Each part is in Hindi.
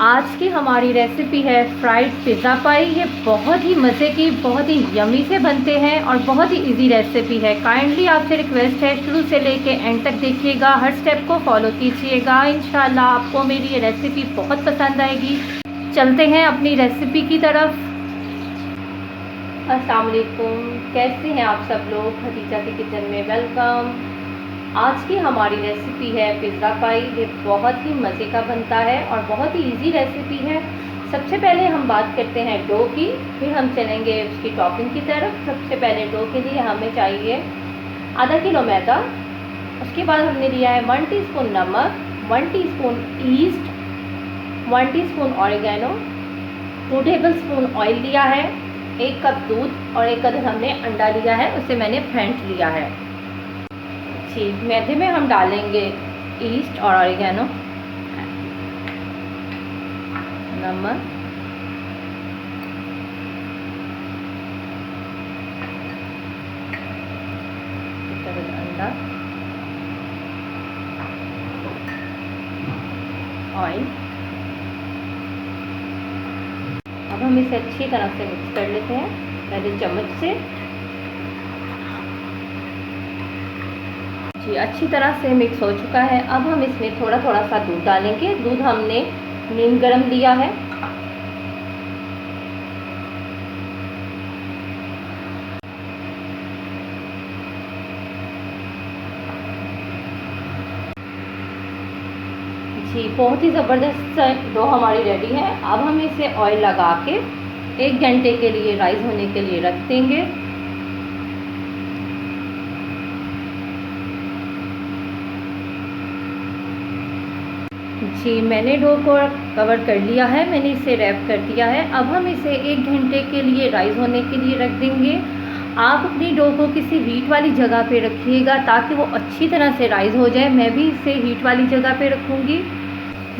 आज की हमारी रेसिपी है फ्राइड पिज़्ज़ा पाई। ये बहुत ही मज़े की, बहुत ही यमी से बनते हैं और बहुत ही इजी रेसिपी है। काइंडली आपसे रिक्वेस्ट है शुरू से लेके एंड तक देखिएगा, हर स्टेप को फॉलो कीजिएगा। इंशाल्लाह आपको मेरी ये रेसिपी बहुत पसंद आएगी। चलते हैं अपनी रेसिपी की तरफ। अस्सलाम वालेकुम, कैसे हैं आप सब लोग? खदीजा के किचन में वेलकम। आज की हमारी रेसिपी है पिज़्ज़ा पाई। ये बहुत ही मज़े का बनता है और बहुत ही इजी रेसिपी है। सबसे पहले हम बात करते हैं डो की, फिर हम चलेंगे उसकी टॉपिंग की तरफ। सबसे पहले डो के लिए हमें चाहिए आधा किलो मैदा। उसके बाद हमने लिया है 1 टीस्पून नमक, 1 teaspoon east, 1 teaspoon oregano, 2 tablespoon oil लिया है, 1 कप दूध और 1 अदद हमने अंडा लिया है, उसे मैंने फेंट लिया है। जी, मैदे में हम डालेंगे ईस्ट और ऑरिगेनो, नमक, अंडा, ऑयल। अब हम इसे अच्छी तरह से मिक्स कर लेते हैं पहले चम्मच से। जी, अच्छी तरह से मिक्स हो चुका है। अब हम इसमें थोड़ा थोड़ा सा दूध डालेंगे। दूध हमने नीम गरम लिया है। जी, बहुत ही ज़बरदस्त डो हमारी रेडी है। अब हम इसे ऑयल लगा के 1 घंटे के लिए राइस होने के लिए रख देंगे। जी, मैंने डो को कवर कर लिया है, मैंने इसे रैप कर दिया है। अब हम इसे 1 घंटे के लिए राइस होने के लिए रख देंगे। आप अपनी डो को किसी हीट वाली जगह पे रखिएगा ताकि वो अच्छी तरह से राइस हो जाए। मैं भी इसे हीट वाली जगह पे रखूँगी।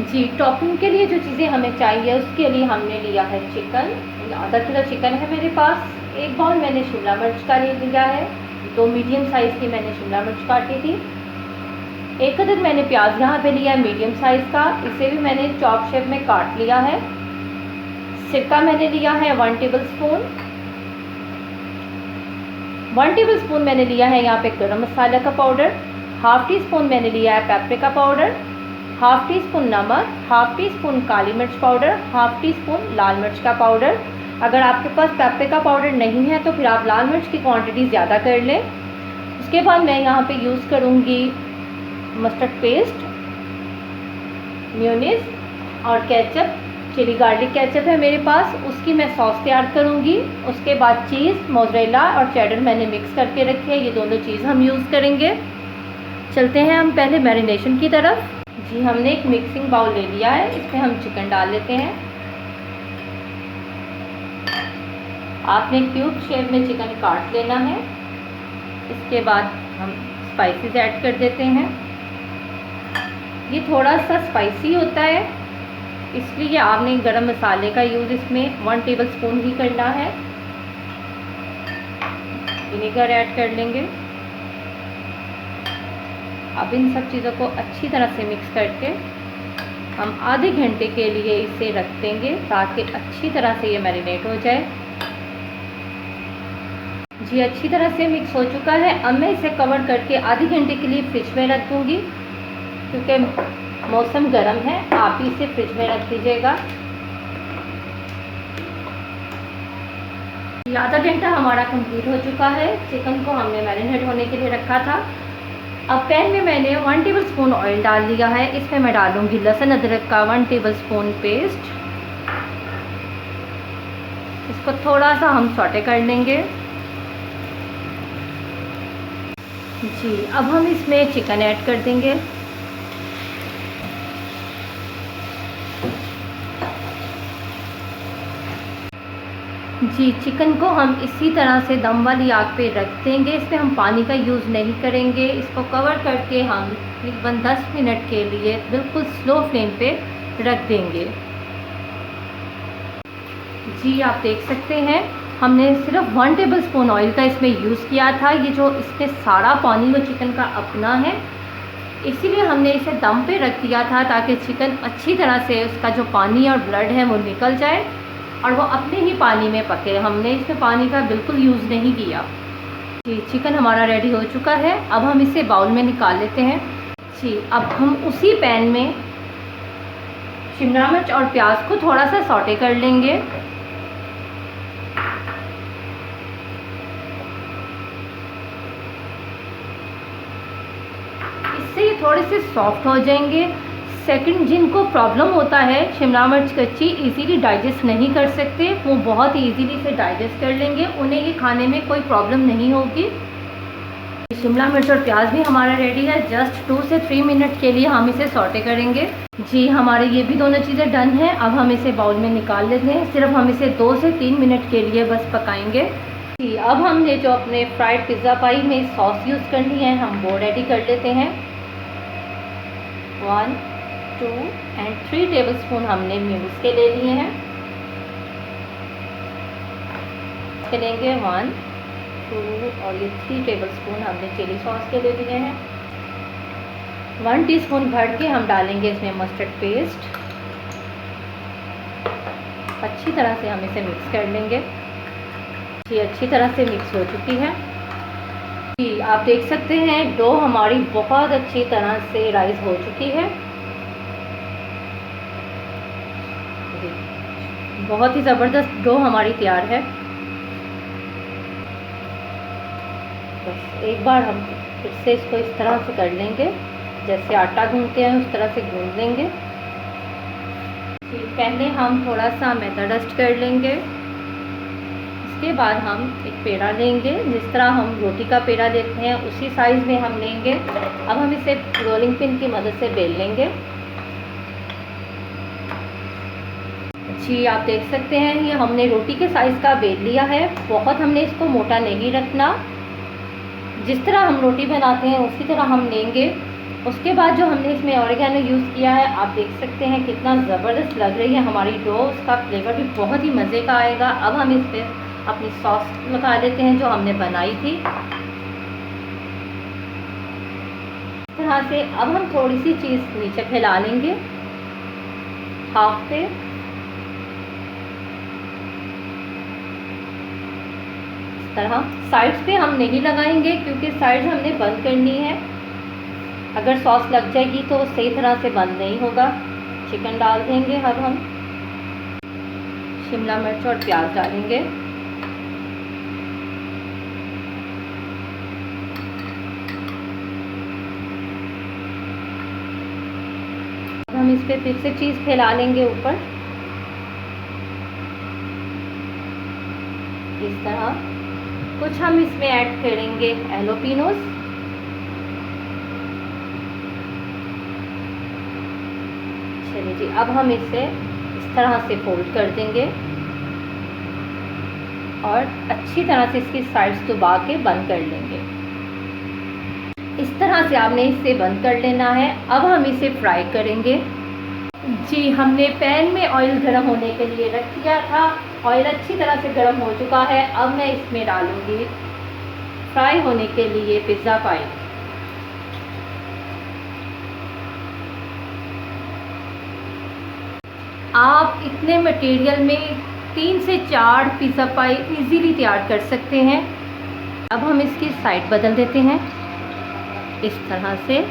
जी, टॉपिंग के लिए जो चीज़ें हमें चाहिए उसके लिए हमने लिया है चिकन। आधा किलो चिकन है मेरे पास। 1 बाउल मैंने शिमला मिर्च का ले लिया है। 2 मीडियम साइज़ की मैंने शिमला मिर्च काटी थी। 1 अदद मैंने प्याज यहाँ पे लिया है मीडियम साइज़ का, इसे भी मैंने चॉप शेप में काट लिया है। सिरका मैंने लिया है 1 टेबलस्पून। 1 टेबलस्पून मैंने लिया है यहाँ पे गरम मसाला का पाउडर। हाफ़ टी स्पून मैंने लिया है paprika powder, half tea spoon नमक, हाफ़ टी स्पून काली मिर्च पाउडर, हाफ़ टी स्पून लाल मिर्च का पाउडर। अगर आपके पास पेपरिका पाउडर नहीं है तो फिर आप लाल मिर्च की क्वांटिटी ज़्यादा कर लें। उसके बाद मैं यहाँ पे यूज़ करूँगी मस्टर्ड पेस्ट, मेयोनीज़ और केचप। चिली गार्लिक केचप है मेरे पास, उसकी मैं सॉस तैयार करूँगी। उसके बाद चीज़, मोज़रेला और चेडर मैंने मिक्स करके रखी है, ये दोनों चीज़ हम यूज़ करेंगे। चलते हैं हम पहले मैरिनेशन की तरफ। जी, हमने एक मिक्सिंग बाउल ले लिया है, इसमें हम चिकन डाल लेते हैं। आपने क्यूब शेप में चिकन काट लेना है। इसके बाद हम स्पाइसेस ऐड कर देते हैं। ये थोड़ा सा स्पाइसी होता है, इसलिए आपने गरम मसाले का यूज़ इसमें 1 टेबलस्पून ही करना है। विनेगर ऐड कर लेंगे। अब इन सब चीज़ों को अच्छी तरह से मिक्स करके हम आधे घंटे के लिए इसे रख देंगे ताकि अच्छी तरह से ये मैरिनेट हो जाए। जी, अच्छी तरह से मिक्स हो चुका है। अब मैं इसे कवर करके आधे घंटे के लिए फ्रिज में रख दूँगी, क्योंकि मौसम गर्म है। आप भी इसे फ्रिज में रख दीजिएगा। आधा घंटा हमारा कंप्लीट हो चुका है। चिकन को हमने मैरिनेट होने के लिए रखा था। अब पैन में मैंने 1 टेबलस्पून ऑयल डाल दिया है। इसमें मैं डालूँगी लहसुन अदरक का 1 टेबलस्पून पेस्ट। इसको थोड़ा सा हम सौटे कर लेंगे। जी, अब हम इसमें चिकन ऐड कर देंगे। जी, चिकन को हम इसी तरह से दम वाली आग पे रख देंगे। इसमें हम पानी का यूज़ नहीं करेंगे। इसको कवर करके हम तकरीबन 10 मिनट के लिए बिल्कुल स्लो फ्लेम पे रख देंगे। जी, आप देख सकते हैं हमने सिर्फ 1 टेबलस्पून ऑयल का इसमें यूज़ किया था। ये जो इसमें सारा पानी वो चिकन का अपना है, इसीलिए हमने इसे दम पे रख दिया था ताकि चिकन अच्छी तरह से उसका जो पानी और ब्लड है वो निकल जाए और वो अपने ही पानी में पके। हमने इसमें पानी का बिल्कुल यूज़ नहीं किया। जी, चिकन हमारा रेडी हो चुका है। अब हम इसे बाउल में निकाल लेते हैं। जी, अब हम उसी पैन में शिमला मिर्च और प्याज को थोड़ा सा सौटे कर लेंगे। इससे ये थोड़े से सॉफ्ट हो जाएंगे। सेकंड, जिनको प्रॉब्लम होता है शिमला मिर्च कच्ची इजीली डाइजेस्ट नहीं कर सकते, वो बहुत इजीली से डाइजेस्ट कर लेंगे, उन्हें ये खाने में कोई प्रॉब्लम नहीं होगी। शिमला मिर्च और प्याज भी हमारा रेडी है। जस्ट 2 से 3 मिनट के लिए हम इसे सौटे करेंगे। जी, हमारे ये भी दोनों चीज़ें डन हैं। अब हम इसे बाउल में निकाल लेते हैं। सिर्फ हम इसे 2 से 3 मिनट के लिए बस पकाएंगे। जी, अब हमने जो अपने फ्राइड पिज़्ज़ा पाई में सॉस यूज़ करनी है हम वो रेडी कर लेते हैं। 1, 2 एंड 3 टेबलस्पून हमने म्यूज़ के ले लिए हैं। लेंगे 1, 2 और ये 3 टेबलस्पून हमने चिली सॉस के ले लिए हैं। 1 टीस्पून भर के हम डालेंगे इसमें मस्टर्ड पेस्ट। अच्छी तरह से हम इसे मिक्स कर लेंगे। ये अच्छी तरह से मिक्स हो चुकी है। जी, आप देख सकते हैं डो हमारी बहुत अच्छी तरह से राइस हो चुकी है। बहुत ही ज़बरदस्त डो हमारी तैयार है। बस एक बार हम फिर से इसको इस तरह से कर लेंगे, जैसे आटा गूंथते हैं उस तरह से गूंथ लेंगे। पहले हम थोड़ा सा मैदा डस्ट कर लेंगे। इसके बाद हम एक पेड़ा लेंगे, जिस तरह हम रोटी का पेड़ा लेते हैं उसी साइज़ में हम लेंगे। अब हम इसे रोलिंग पिन की मदद से बेल लेंगे। जी, आप देख सकते हैं ये हमने रोटी के साइज़ का बेल लिया है। बहुत हमने इसको मोटा नहीं रखना, जिस तरह हम रोटी बनाते हैं उसी तरह हम लेंगे। उसके बाद जो हमने इसमें ऑरिगेनो यूज़ किया है, आप देख सकते हैं कितना ज़बरदस्त लग रही है हमारी डो। उसका फ्लेवर भी बहुत ही मज़े का आएगा। अब हम इस पर अपनी सॉस लगा देते हैं जो हमने बनाई थी। इस तरह से अब हम थोड़ी सी चीज़ नीचे फैला लेंगे हाफ पे। इस तरह साइड्स पे हम नहीं लगाएंगे क्योंकि साइड्स हमने बंद करनी है। अगर सॉस लग जाएगी तो सही तरह से बंद नहीं होगा। चिकन डाल देंगे। अब हम शिमला मिर्च और प्याज डालेंगे। हम इस पे फिर से चीज़ फैला लेंगे ऊपर इस तरह। कुछ हम इसमें ऐड करेंगे एलोपिनोस। चलिए जी, अब हम इसे इस तरह से फोल्ड कर देंगे और अच्छी तरह से इसकी साइड्स दबा के बंद कर लेंगे। इस तरह से आपने इसे बंद कर लेना है। अब हम इसे फ्राई करेंगे। जी, हमने पैन में ऑयल गर्म होने के लिए रख दिया था। ऑयल अच्छी तरह से गर्म हो चुका है। अब मैं इसमें डालूंगी फ्राई होने के लिए पिज़्ज़ा पाई। आप इतने मटेरियल में 3 से 4 पिज़्ज़ा पाई इजीली तैयार कर सकते हैं। अब हम इसकी साइड बदल देते हैं इस तरह से।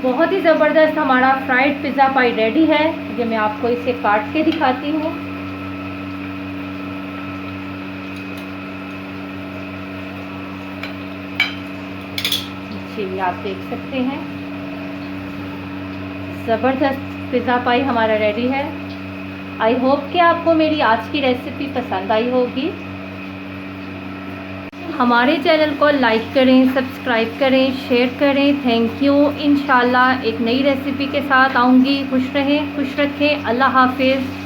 बहुत ही ज़बरदस्त हमारा फ्राइड पिज़्ज़ा पाई रेडी है। ये मैं आपको इसे काट के दिखाती हूँ। जी, आप देख सकते हैं ज़बरदस्त पिज़्ज़ा पाई हमारा रेडी है। आई होप कि आपको मेरी आज की रेसिपी पसंद आई होगी। हमारे चैनल को लाइक करें, सब्सक्राइब करें, शेयर करें। Thank you. इंशाल्लाह एक नई रेसिपी के साथ आऊँगी। खुश रहें, खुश रखें। अल्लाह हाफिज़।